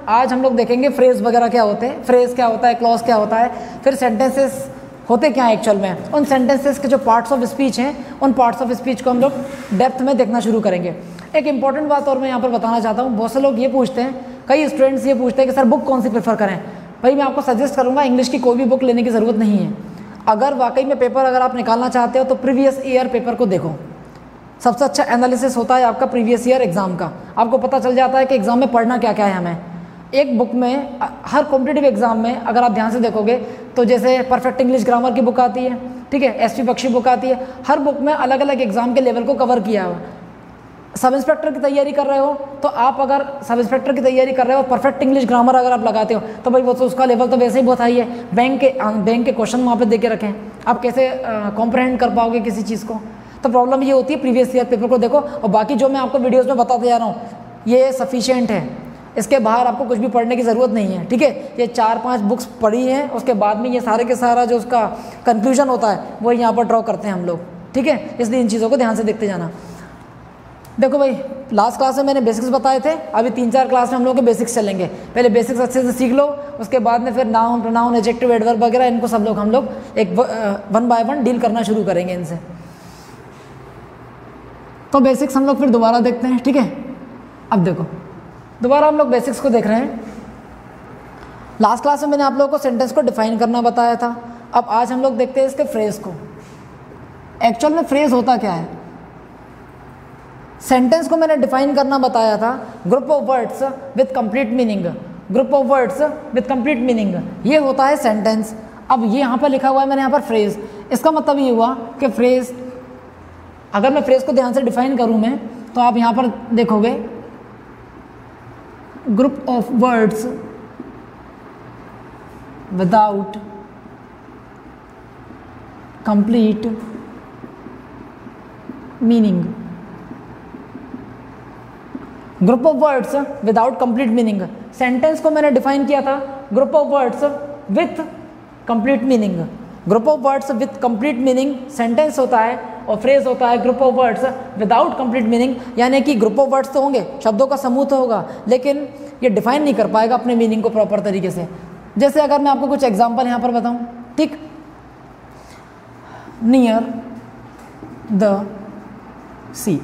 आज हम लोग देखेंगे फ्रेज वगैरह क्या होते हैं, फ्रेज क्या होता है, क्लॉज क्या होता है, फिर सेंटेंसेस होते क्या हैं एक्चुअल में, उन सेंटेंसेस के जो पार्ट्स ऑफ स्पीच हैं उन पार्ट्स ऑफ स्पीच को हम लोग डेप्थ में देखना शुरू करेंगे। एक इंपॉर्टेंट बात और मैं यहाँ पर बताना चाहता हूँ, बहुत से लोग ये पूछते हैं, कई स्टूडेंट्स ये पूछते हैं कि सर बुक कौन सी प्रेफर करें। भाई मैं आपको सजेस्ट करूँगा इंग्लिश की कोई भी बुक लेने की ज़रूरत नहीं है। अगर वाकई में पेपर अगर आप निकालना चाहते हो तो प्रीवियस ईयर पेपर को देखो, सबसे अच्छा एनालिसिस होता है आपका प्रीवियस ईयर एग्जाम का। आपको पता चल जाता है कि एग्जाम में पढ़ना क्या क्या है हमें। एक बुक में हर कॉम्पिटिटिव एग्जाम में अगर आप ध्यान से देखोगे तो जैसे परफेक्ट इंग्लिश ग्रामर की बुक आती है, ठीक है, एसपी बख्शी बुक आती है, हर बुक में अलग अलग एग्जाम के लेवल को कवर किया हुआ। सब इंस्पेक्टर की तैयारी कर रहे हो तो आप अगर सब इंस्पेक्टर की तैयारी कर रहे हो परफेक्ट इंग्लिश ग्रामर अगर आप लगाते हो तो भाई वो तो उसका लेवल तो वैसे ही बहुत हाई है। बैंक के क्वेश्चन वहाँ पे दे के रखें, आप कैसे कॉम्प्रहेंड कर पाओगे किसी चीज़ को। तो प्रॉब्लम ये होती है प्रीवियस ईयर पेपर को देखो, और बाकी जो मैं आपको वीडियोज़ में बताते जा रहा हूँ ये सफिशिएंट है, इसके बाहर आपको कुछ भी पढ़ने की ज़रूरत नहीं है, ठीक है। ये 4-5 बुक्स पढ़ी हैं, उसके बाद में ये सारे के सारा जो उसका कंक्लूजन होता है वो यहाँ पर ड्रॉ करते हैं हम लोग, ठीक है। इसलिए इन चीज़ों को ध्यान से देखते जाना। देखो भाई लास्ट क्लास में मैंने बेसिक्स बताए थे, अभी 3-4 क्लास में हम लोग के बेसिक्स चलेंगे। पहले बेसिक्स अच्छे से सीख लो, उसके बाद में फिर नाउन, प्रोनाउन, एडजेक्टिव, एडवर्ब वगैरह इनको सब लोग हम लोग एक 1 बाय 1 डील करना शुरू करेंगे इनसे। तो बेसिक्स हम लोग फिर दोबारा देखते हैं, ठीक है। अब देखो दोबारा हम लोग बेसिक्स को देख रहे हैं। लास्ट क्लास में मैंने आप लोगों को सेंटेंस को डिफाइन करना बताया था। अब आज हम लोग देखते हैं इसके फ्रेज को। एक्चुअल में फ्रेज होता क्या है। सेंटेंस को मैंने डिफाइन करना बताया था, group of words with complete meaning. Group of words with complete meaning ये होता है सेंटेंस। अब ये यहाँ पर लिखा हुआ है मैंने यहाँ पर फ्रेज, इसका मतलब ये हुआ कि फ्रेज, अगर मैं फ्रेज को ध्यान से डिफाइन करूँ मैं तो आप यहाँ पर देखोगे group of words without complete meaning. Group of words without complete meaning, sentence को मैंने डिफाइन किया था group of words with complete meaning. Group of words with complete meaning sentence होता है, और फ्रेज होता है group of words without complete meaning. यानी कि ग्रुप ऑफ वर्ड्स तो होंगे, शब्दों का समूह तो होगा, लेकिन ये डिफाइन नहीं कर पाएगा अपने मीनिंग को प्रॉपर तरीके से। जैसे अगर मैं आपको कुछ एग्जांपल यहाँ पर बताऊँ, ठीक, नियर द सी,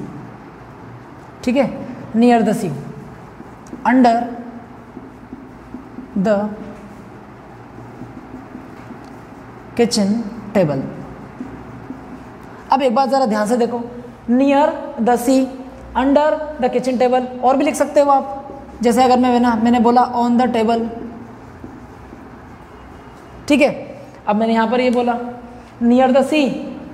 ठीक है, near the sea, under the kitchen table. अब एक बात ज़रा ध्यान से देखो, near the sea, under the kitchen table, और भी लिख सकते हो आप। जैसे अगर मैंने बोला ऑन द टेबल, ठीक है। अब मैंने यहाँ पर ये बोला near the sea,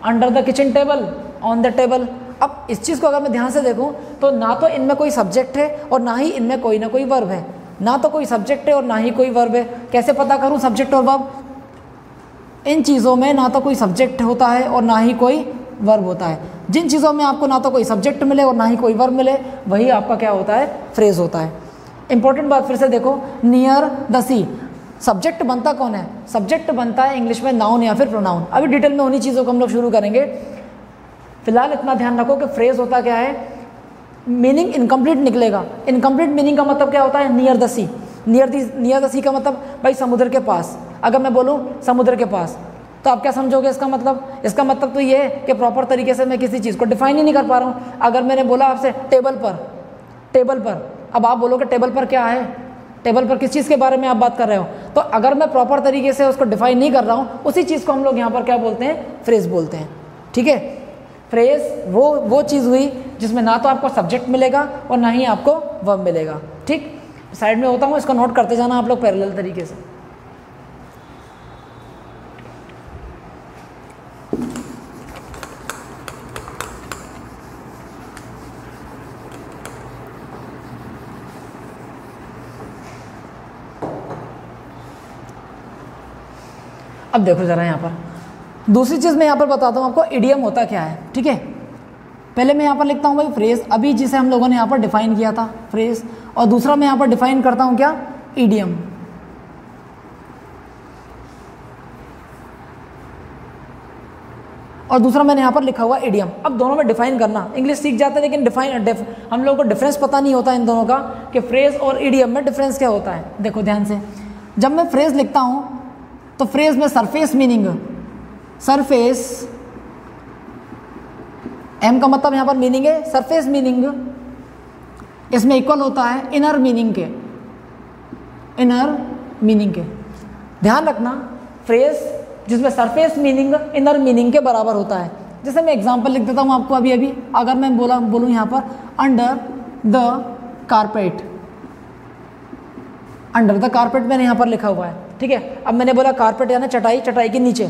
under the kitchen table, on the table. अब इस चीज़ को अगर मैं ध्यान से देखूँ तो ना तो इनमें कोई सब्जेक्ट है और ना ही इनमें कोई ना कोई वर्ब है, ना तो कोई सब्जेक्ट है और ना ही कोई वर्ब है। कैसे पता करूँ सब्जेक्ट और वर्ब? इन चीज़ों में ना तो कोई सब्जेक्ट होता है और ना ही कोई वर्ब होता है। जिन चीज़ों में आपको ना तो कोई सब्जेक्ट मिले और ना ही कोई वर्ब मिले वही आपका क्या होता है, फ्रेज होता है। इंपॉर्टेंट बात फिर से देखो, नियर द सी, सब्जेक्ट बनता कौन है? सब्जेक्ट बनता है इंग्लिश में नाउन या फिर प्रोनाउन। अभी डिटेल में उन्हीं चीज़ों को हम लोग शुरू करेंगे। फिलहाल इतना ध्यान रखो कि फ्रेज होता क्या है, मीनिंग इनकम्प्लीट निकलेगा। इनकम्प्लीट मीनिंग का मतलब क्या होता है? Near the sea. Near the sea का मतलब भाई समुद्र के पास। अगर मैं बोलूँ समुद्र के पास तो आप क्या समझोगे इसका मतलब? इसका मतलब तो ये है कि प्रॉपर तरीके से मैं किसी चीज़ को डिफाइन ही नहीं कर पा रहा हूँ। अगर मैंने बोला आपसे टेबल पर, अब आप बोलोगे टेबल पर क्या है, टेबल पर किस चीज़ के बारे में आप बात कर रहे हो? तो अगर मैं प्रॉपर तरीके से उसको डिफाइन नहीं कर रहा हूँ, उसी चीज़ को हम लोग यहाँ पर क्या बोलते हैं? फ्रेज बोलते हैं। ठीक है, फ्रेज वो चीज़ हुई जिसमें ना तो आपको सब्जेक्ट मिलेगा और ना ही आपको वर्ब मिलेगा। ठीक, साइड में होता हूँ, इसको नोट करते जाना आप लोग पैरेलल तरीके से। अब देखो जरा यहाँ पर दूसरी चीज़ मैं यहाँ पर बताता हूँ आपको, इडियम होता क्या है। ठीक है, पहले मैं यहाँ पर लिखता हूँ भाई फ्रेज, अभी जिसे हम लोगों ने यहाँ पर डिफाइन किया था फ्रेज, और दूसरा मैं यहाँ पर डिफाइन करता हूँ क्या? इडियम। और दूसरा मैंने यहाँ पर लिखा हुआ इडियम। अब दोनों में डिफाइन करना, इंग्लिश सीख जाते हैं लेकिन हम लोगों को डिफरेंस पता नहीं होता इन दोनों का कि फ्रेज और इडियम में डिफरेंस क्या होता है। देखो ध्यान से, जब मैं फ्रेज लिखता हूँ तो फ्रेज में सरफेस मीनिंग, सरफेस एम का मतलब यहाँ पर मीनिंग है, सरफेस मीनिंग इसमें इक्वल होता है इनर मीनिंग के, इनर मीनिंग के। ध्यान रखना, फ्रेज जिसमें सरफेस मीनिंग इनर मीनिंग के बराबर होता है। जैसे मैं एग्जांपल लिख देता हूँ आपको अभी अभी, अगर मैं बोलूँ यहाँ पर under the carpet, under the carpet मैंने यहाँ पर लिखा हुआ है, ठीक है। अब मैंने बोला कारपेट यानी चटाई, चटाई के नीचे,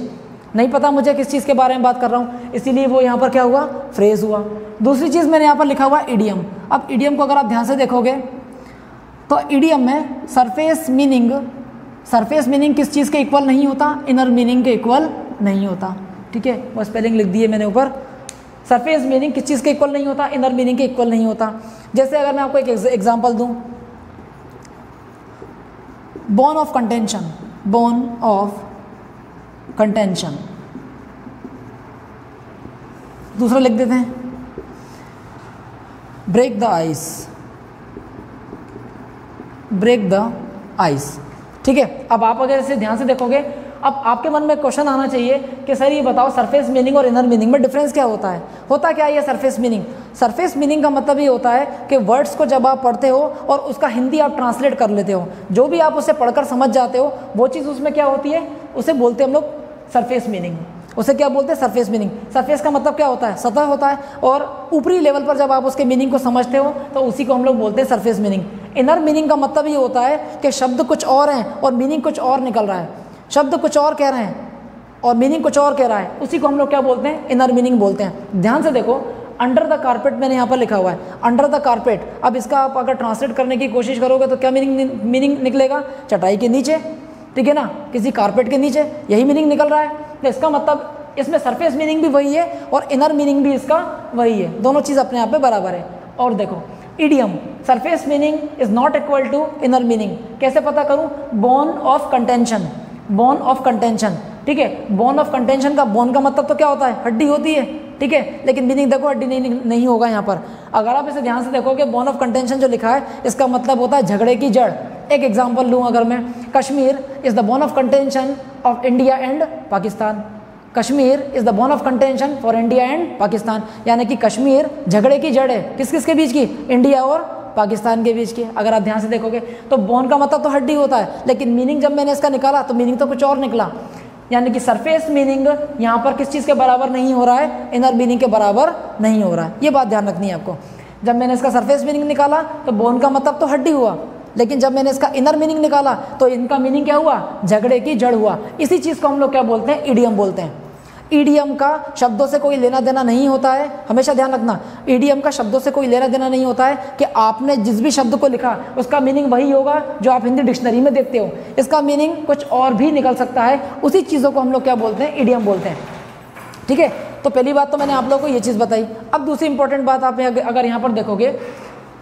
नहीं पता मुझे किस चीज़ के बारे में बात कर रहा हूँ, इसीलिए वो यहाँ पर क्या हुआ, फ्रेज हुआ। दूसरी चीज़ मैंने यहाँ पर लिखा हुआ इडियम। अब इडियम को अगर आप ध्यान से देखोगे तो इडियम में सरफेस मीनिंग, सरफेस मीनिंग किस चीज़ के इक्वल नहीं होता, इनर मीनिंग के इक्वल नहीं होता, ठीक है। वो स्पेलिंग लिख दी है मैंने ऊपर, सरफेस मीनिंग किस चीज़ के इक्वल नहीं होता, इनर मीनिंग के इक्वल नहीं होता। जैसे अगर मैं आपको एक एग्जांपल दूं, bone of contention, bone of contention, दूसरा लिख देते हैं break the ice, break the ice, ठीक है। अब आप अगर इसे ध्यान से देखोगे, अब आपके मन में क्वेश्चन आना चाहिए कि सर ये बताओ सरफेस मीनिंग और इनर मीनिंग में डिफरेंस क्या होता है। होता क्या है ये सरफेस मीनिंग? सरफेस मीनिंग का मतलब ये होता है कि वर्ड्स को जब आप पढ़ते हो और उसका हिंदी आप ट्रांसलेट कर लेते हो, जो भी आप उसे पढ़कर समझ जाते हो वो चीज़ उसमें क्या होती है, उसे बोलते हैं हम लोग सरफेस मीनिंग। उसे क्या बोलते हैं, सरफेस मीनिंग। सरफेस का मतलब क्या होता है, सतह होता है, और ऊपरी लेवल पर जब आप उसके मीनिंग को समझते हो तो उसी को हम लोग बोलते हैं सरफेस मीनिंग। इनर मीनिंग का मतलब ये होता है कि शब्द कुछ और हैं और मीनिंग कुछ और निकल रहा है, शब्द कुछ और कह रहे हैं और मीनिंग कुछ और कह रहा है, उसी को हम लोग क्या बोलते हैं, इनर मीनिंग बोलते हैं। ध्यान से देखो, अंडर द कारपेट मैंने यहाँ पर लिखा हुआ है, अंडर द कारपेट। अब इसका आप अगर ट्रांसलेट करने की कोशिश करोगे तो क्या मीनिंग निकलेगा, चटाई के नीचे, ठीक है ना, किसी कारपेट के नीचे, यही मीनिंग निकल रहा है। तो इसका मतलब इसमें सरफेस मीनिंग भी वही है और इनर मीनिंग भी इसका वही है, दोनों चीज़ अपने आप में बराबर है। और देखो idiom, surface meaning is not equal to inner meaning. कैसे पता करूं, bone of contention, bone of contention, ठीक है। बोन ऑफ कंटेंशन का, बोन का मतलब तो क्या होता है, हड्डी होती है, ठीक है, लेकिन मीनिंग देखो हड्डी नहीं होगा यहाँ पर। अगर आप इसे ध्यान से देखोगे, बोन ऑफ कंटेंशन जो लिखा है इसका मतलब होता है झगड़े की जड़। एक एग्जाम्पल लूँ अगर मैं, Kashmir is the bone of contention of India and Pakistan, Kashmir is the bone of contention for India and Pakistan, यानी कि कश्मीर झगड़े की जड़ है, किस किस के बीच की, इंडिया और पाकिस्तान के बीच की। अगर आप ध्यान से देखोगे तो बोन का मतलब तो हड्डी होता है, लेकिन मीनिंग जब मैंने इसका निकाला तो मीनिंग तो कुछ और निकला, यानी कि सरफेस मीनिंग यहाँ पर किस चीज़ के बराबर नहीं हो रहा है, इनर मीनिंग के बराबर नहीं हो रहा है। ये बात ध्यान रखनी है आपको। जब मैंने इसका सरफेस मीनिंग निकाला तो बोन का मतलब तो हड्डी हुआ, लेकिन जब मैंने इसका इनर मीनिंग निकाला तो इनका मीनिंग क्या हुआ, झगड़े की जड़ हुआ। इसी चीज़ को हम लोग क्या बोलते हैं, इडियम बोलते हैं। ईडीएम का शब्दों से कोई लेना देना नहीं होता है, हमेशा ध्यान रखना, ईडीएम का शब्दों से कोई लेना देना नहीं होता है कि आपने जिस भी शब्द को लिखा उसका मीनिंग वही होगा जो आप हिंदी डिक्शनरी में देखते हो। इसका मीनिंग कुछ और भी निकल सकता है, उसी चीज़ों को हम लोग क्या बोलते हैं, ईडीएम बोलते हैं, ठीक है। तो पहली बात तो मैंने आप लोगों को ये चीज़ बताई। अब दूसरी इंपॉर्टेंट बात आप अगर यहाँ पर देखोगे,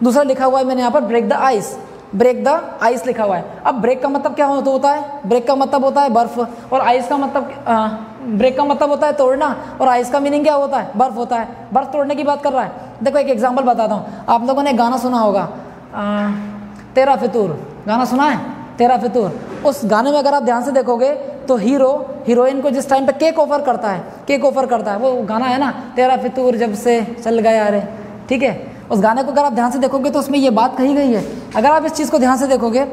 दूसरा लिखा हुआ है मैंने यहाँ पर break the ice, break the ice लिखा हुआ है। अब ब्रेक का मतलब क्या होता है, ब्रेक का मतलब होता है बर्फ, और आइस का मतलब ब्रेक का मतलब होता है तोड़ना, और आइस का मीनिंग क्या होता है, बर्फ होता है। बर्फ तोड़ने की बात कर रहा है। देखो एक एग्जांपल बताता हूँ, आप लोगों ने गाना सुना होगा तेरा फितूर, गाना सुना है तेरा फितूर। उस गाने में अगर आप ध्यान से देखोगे तो हीरो हीरोइन को जिस टाइम पे केक ऑफर करता है, केक ऑफर करता है, वो गाना है ना, तेरा फितूर जब से चल गया रे, ठीक है। उस गाने को अगर आप ध्यान से देखोगे तो उसमें ये बात कही गई है। अगर आप इस चीज़ को ध्यान से देखोगे,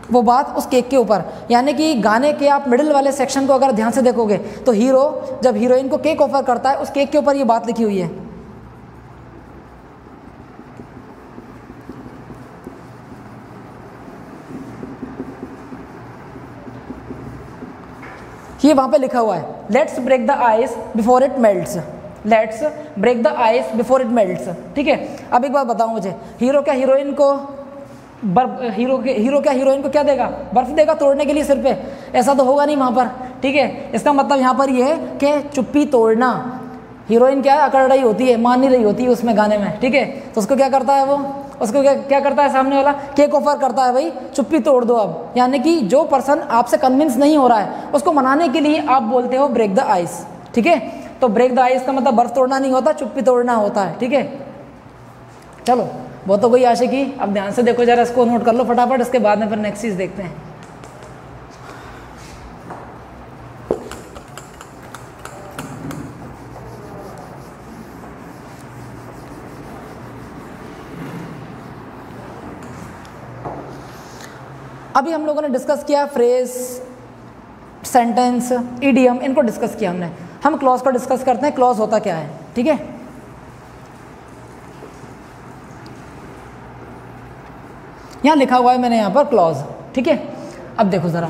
वो बात उस केक के ऊपर, यानी कि गाने के आप मिडिल वाले सेक्शन को अगर ध्यान से देखोगे तो हीरो जब हीरोइन को केक ऑफर करता है, उस केक के ऊपर ये बात लिखी हुई है। ये वहां पे लिखा हुआ है, let's break the ice before it melts, let's break the ice before it melts, ठीक है। अब एक बात बताऊं मुझे, हीरो क्या हीरोइन को हीरो क्या हीरोइन को क्या देगा, बर्फ देगा तोड़ने के लिए सिर पे, ऐसा तो होगा नहीं वहाँ पर, ठीक है। इसका मतलब यहाँ पर ये है कि चुप्पी तोड़ना। हीरोइन क्या है, अकड़ रही होती है, मान नहीं रही होती है उसमें गाने में, ठीक है। तो उसको क्या करता है, वो उसको क्या करता है, सामने वाला केक ऑफर करता है, भाई चुप्पी तोड़ दो अब, यानी कि जो पर्सन आपसे कन्विंस नहीं हो रहा है उसको मनाने के लिए आप बोलते हो ब्रेक द आइस, ठीक है। तो ब्रेक द आइस का मतलब बर्फ तोड़ना नहीं होता, चुप्पी तोड़ना होता है, ठीक है। चलो वो तो कोई आशा की, अब ध्यान से देखो जरा, इसको नोट कर लो फटाफट, इसके बाद में फिर नेक्स्ट चीज़ देखते हैं। अभी हम लोगों ने डिस्कस किया फ्रेज, सेंटेंस, इडियम, इनको डिस्कस किया हमने। हम क्लॉज को डिस्कस करते हैं, क्लॉज होता क्या है, ठीक है। यहाँ लिखा हुआ है मैंने यहाँ पर क्लॉज, ठीक है। अब देखो ज़रा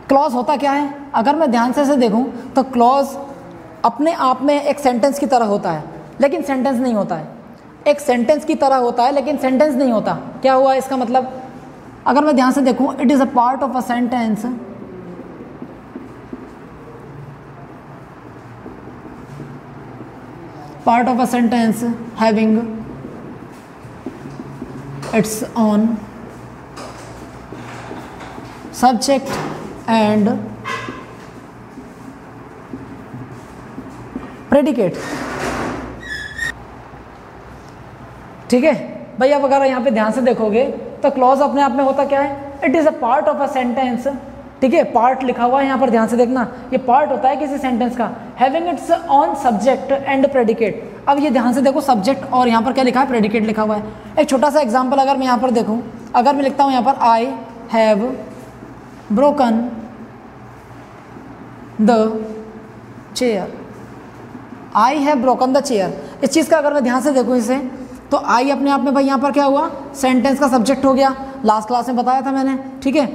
क्लॉज होता क्या है। अगर मैं ध्यान से देखूँ तो क्लॉज अपने आप में एक सेंटेंस की तरह होता है, लेकिन सेंटेंस नहीं होता है। एक सेंटेंस की तरह होता है लेकिन सेंटेंस नहीं होता। क्या हुआ इसका मतलब, अगर मैं ध्यान से देखूँ, it is a part of a sentence having its own subject and predicate, ठीक है भाई। अब अगर यहाँ पे ध्यान से देखोगे तो क्लॉज अपने आप में होता क्या है, it is a part of a sentence, ठीक है। पार्ट लिखा हुआ है यहाँ पर, ध्यान से देखना, ये पार्ट होता है किसी सेंटेंस का, having its on subject and predicate. अब ये ध्यान से देखो, सब्जेक्ट और यहाँ पर क्या लिखा है, प्रेडिकेट लिखा हुआ है। एक छोटा सा एग्जांपल अगर मैं यहाँ पर देखूँ, अगर मैं लिखता हूँ यहाँ पर I have broken the chair, I have broken the chair, इस चीज़ का अगर मैं ध्यान से देखूँ इसे, तो आई अपने आप में भाई यहाँ पर क्या हुआ, सेंटेंस का सब्जेक्ट हो गया, लास्ट क्लास में बताया था मैंने, ठीक है।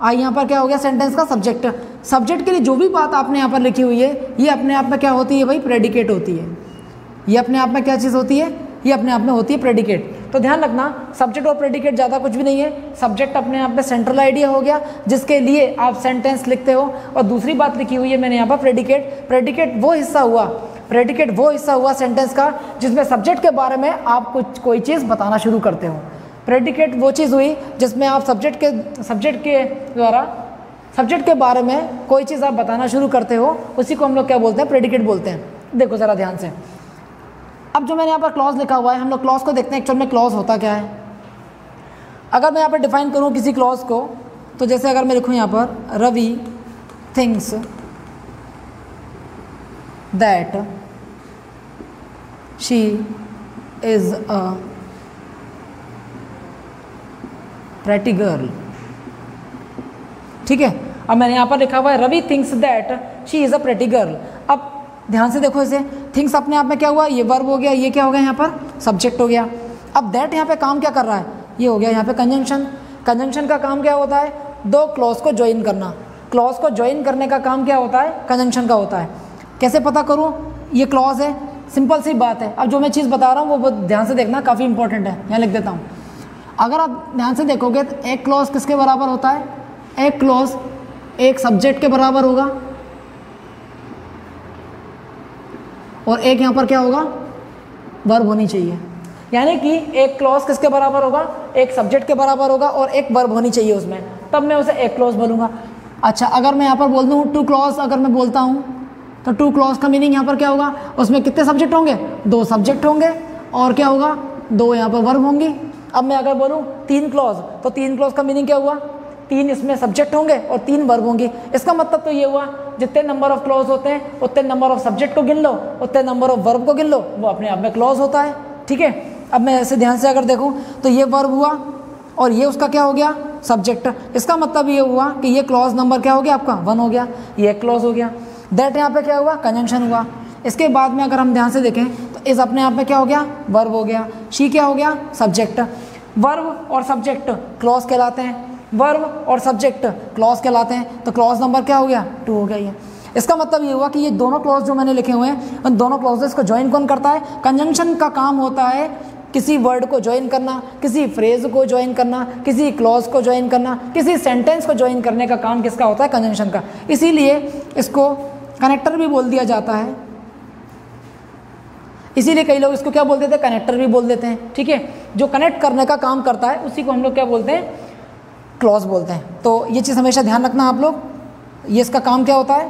आई यहाँ पर क्या हो गया, सेंटेंस का सब्जेक्ट। सब्जेक्ट के लिए जो भी बात आपने यहाँ पर लिखी हुई है, ये अपने आप में क्या होती है भाई, प्रेडिकेट होती है। ये अपने आप में क्या चीज़ होती है, ये अपने आप में होती है प्रेडिकेट। तो ध्यान रखना, सब्जेक्ट और प्रेडिकेट ज़्यादा कुछ भी नहीं है। सब्जेक्ट अपने आप में सेंट्रल आइडिया हो गया जिसके लिए आप सेंटेंस लिखते हो, और दूसरी बात लिखी हुई है मैंने यहाँ पर प्रेडिकेट। प्रेडिकेट वो हिस्सा हुआ सेंटेंस का जिसमें सब्जेक्ट के बारे में आप कुछ कोई चीज़ बताना शुरू करते हो। प्रेडिकेट वो चीज़ हुई जिसमें आप सब्जेक्ट के द्वारा सब्जेक्ट के बारे में कोई चीज़ आप बताना शुरू करते हो, उसी को हम लोग क्या बोलते हैं, प्रेडिकेट बोलते हैं। देखो ज़रा ध्यान से, अब जो मैंने यहाँ पर क्लॉज लिखा हुआ है, हम लोग क्लॉज को देखते हैं एक्चुअल में क्लॉज होता क्या है। अगर मैं यहाँ पर डिफाइन करूँ किसी क्लॉज को, तो जैसे अगर मैं लिखूँ यहाँ पर, Ravi thinks that she is a pretty girl, ठीक है। अब मैंने यहाँ पर लिखा हुआ है Ravi thinks that she is a pretty girl. अब ध्यान से देखो इसे, थिंग्स अपने आप में क्या हुआ, ये वर्ब हो गया, ये क्या हो गया यहाँ पर, सब्जेक्ट हो गया। अब दैट यहाँ पे काम क्या कर रहा है, ये हो गया यहाँ पे कंजंक्शन। कंजंक्शन का काम क्या होता है, दो क्लॉज को ज्वाइन करना। क्लॉज को ज्वाइन करने का काम क्या होता है, कंजंक्शन का होता है। कैसे पता करूँ, ये क्लॉज है, सिंपल सी बात है। अब जो मैं चीज़ बता रहा हूँ वो ध्यान से देखना, काफ़ी इंपॉर्टेंट है, यहाँ लिख देता हूँ। अगर आप ध्यान से देखोगे तो एक क्लॉज किसके बराबर होता है, एक क्लॉज एक सब्जेक्ट के बराबर होगा, और एक यहाँ पर क्या होगा, वर्ब होनी चाहिए। यानी कि एक क्लॉज किसके बराबर होगा, एक सब्जेक्ट के बराबर होगा, और एक वर्ब होनी चाहिए उसमें, तब मैं उसे एक क्लॉज बोलूँगा। अच्छा, अगर मैं यहाँ पर बोल दूँ टू क्लॉज, अगर मैं बोलता हूँ तो टू क्लॉज का मीनिंग यहाँ पर क्या होगा, उसमें कितने सब्जेक्ट होंगे, दो सब्जेक्ट होंगे, और क्या होगा, दो यहाँ पर वर्ब होंगी। अब मैं अगर बोलूँ तीन क्लॉज, तो तीन क्लॉज का मीनिंग क्या हुआ, तीन इसमें सब्जेक्ट होंगे और तीन वर्ब होंगी। इसका मतलब तो ये हुआ, जितने नंबर ऑफ क्लॉज होते हैं उतने नंबर ऑफ सब्जेक्ट को गिन लो, उतने नंबर ऑफ वर्ब को गिन लो, वो अपने आप में क्लॉज होता है, ठीक है। अब मैं ऐसे ध्यान से अगर देखूँ तो ये वर्ब हुआ और ये उसका क्या हो गया, सब्जेक्ट। इसका मतलब ये हुआ कि ये क्लॉज नंबर क्या हो गया आपका, 1 हो गया, ये क्लॉज हो गया। दैट यहाँ पे क्या हुआ, कंजंक्शन हुआ। इसके बाद में अगर हम ध्यान से देखें तो इस अपने आप में क्या हो गया, वर्ब हो गया। शी क्या हो गया, सब्जेक्ट। वर्ब और सब्जेक्ट क्लॉज कहलाते हैं, वर्ब और सब्जेक्ट क्लॉज कहलाते हैं। तो क्लॉज नंबर क्या हो गया, 2 हो गया ये। इसका मतलब ये हुआ कि ये दोनों क्लॉज जो मैंने लिखे हुए हैं, उन दोनों क्लॉजेस को ज्वाइन कौन करता है, कंजंक्शन का काम होता है किसी वर्ड को ज्वाइन करना, किसी फ्रेज को ज्वाइन करना, किसी क्लॉज को ज्वाइन करना, किसी सेंटेंस को ज्वाइन करने का काम किसका होता है, कंजंक्शन का। इसीलिए इसको कनेक्टर भी बोल दिया जाता है, इसीलिए कई लोग इसको क्या बोल देते हैं, कनेक्टर भी बोल देते हैं, ठीक है। जो कनेक्ट करने का काम करता है उसी को हम लोग क्या बोलते हैं, क्लॉज बोलते हैं। तो ये चीज़ हमेशा ध्यान रखना आप लोग, ये इसका काम क्या होता है,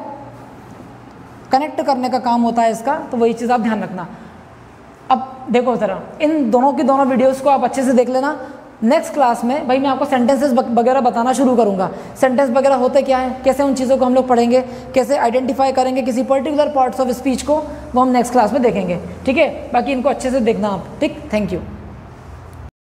कनेक्ट करने का काम होता है इसका, तो वही चीज़ आप ध्यान रखना। अब देखो ज़रा, इन दोनों की दोनों वीडियोस को आप अच्छे से देख लेना। नेक्स्ट क्लास में भाई मैं आपको सेंटेंसेस वगैरह बताना शुरू करूँगा। सेंटेंस वगैरह होते क्या है, कैसे उन चीज़ों को हम लोग पढ़ेंगे, कैसे आइडेंटिफाई करेंगे किसी पर्टिकुलर पार्ट्स ऑफ स्पीच को, वो हम नेक्स्ट क्लास में देखेंगे। ठीक है, बाकी इनको अच्छे से देखना आप। ठीक, थैंक यू।